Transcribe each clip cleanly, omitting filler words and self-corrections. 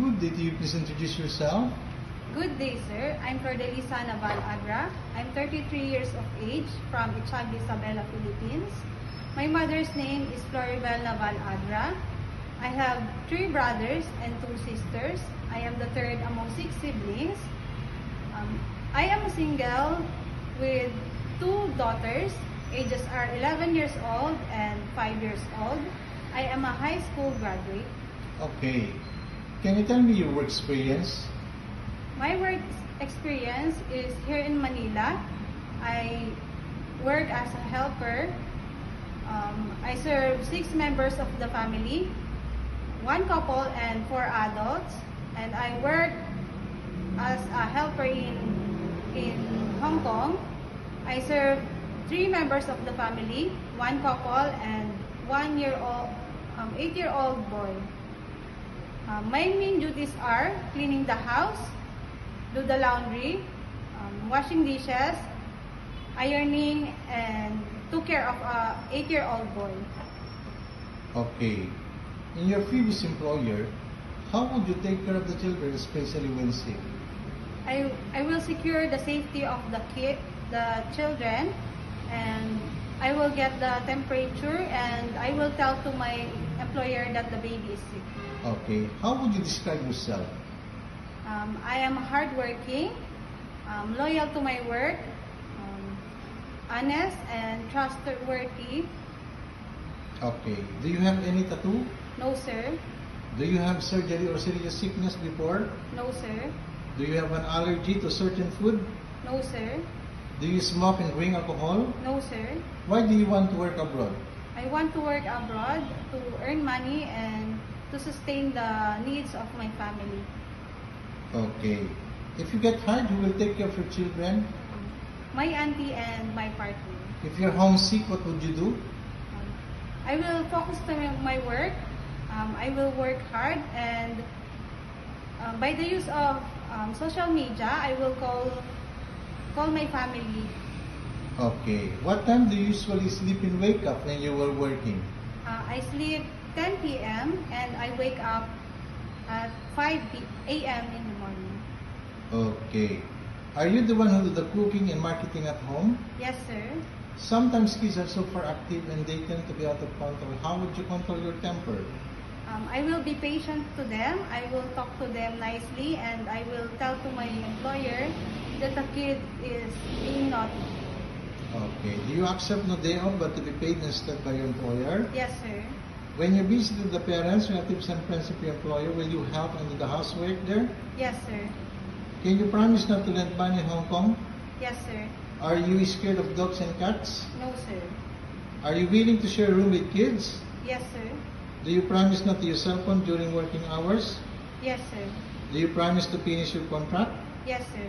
Good day to you. Please introduce yourself. Good day, sir. I'm Cordelisa Naval Adra. I'm 33 years of age from Echagli, Isabela, Philippines. My mother's name is Floribel Naval Adra. I have 3 brothers and 2 sisters. I am the third among 6 siblings. I am single with 2 daughters. Ages are 11 years old and 5 years old. I am a high school graduate. Okay. Can you tell me your work experience? My work experience is here in Manila. I work as a helper. I serve 6 members of the family, 1 couple and 4 adults. And I work as a helper in Hong Kong. I serve 3 members of the family, 1 couple and 8-year-old boy. My main duties are cleaning the house, do the laundry, washing dishes, ironing, and took care of a 8-year-old boy. Okay. In your previous employer, how would you take care of the children, especially when sick? I will secure the safety of the children, and I will get the temperature, and I will tell to my employer that the baby is sick. Okay. How would you describe yourself? I am hardworking, loyal to my work, honest and trustworthy. Okay. Do you have any tattoo? No, sir. Do you have surgery or serious sickness before? No, sir. Do you have an allergy to certain food? No, sir. Do you smoke and drink alcohol? No, sir. Why do you want to work abroad? I want to work abroad to earn money and to sustain the needs of my family. Okay. If you get hired, who will take care of your children? My auntie and my partner. If you're homesick, what would you do? I will focus on my work. I will work hard, and by the use of social media, I will call my family. Okay. What time do you usually sleep and wake up when you were working? I sleep 10 p.m. and I wake up at 5 a.m. in the morning. Okay. Are you the one who do the cooking and marketing at home? Yes, sir. Sometimes kids are super active and they tend to be out of control. How would you control your temper? I will be patient to them. I will talk to them nicely, and I will tell to my employer that the kid is being naughty. Okay. Do you accept no day off but to be paid instead by your employer? Yes, sir. When you visit the parents, relatives, and friends of your employer, will you help and do the housework there? Yes, sir. Can you promise not to lend money in Hong Kong? Yes, sir. Are you scared of dogs and cats? No, sir. Are you willing to share a room with kids? Yes, sir. Do you promise not to use cell phone during working hours? Yes, sir. Do you promise to finish your contract? Yes, sir.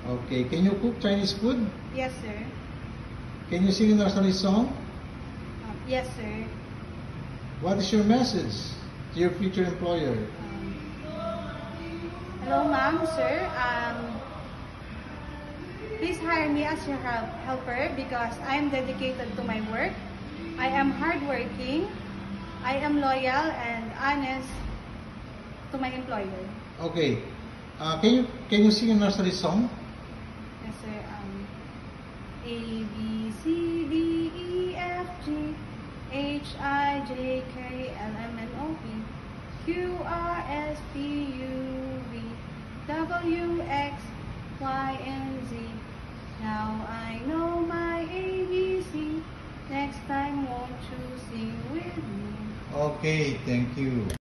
Okay. Can you cook Chinese food? Yes, sir. Can you sing a nursery song? Yes, sir. What is your message to your future employer? Hello, ma'am, sir. Please hire me as your helper because I am dedicated to my work. I am hardworking. I am loyal and honest to my employer. Okay. Can you sing a nursery song? Yes, sir. A, B, C, D, E, F, G, H, I, J, K, L, M, N, O, P, Q, R, S, T, U, V, W, X, Y, and Z. Now I know my ABC. Next time, won't you sing with me? Okay. Thank you.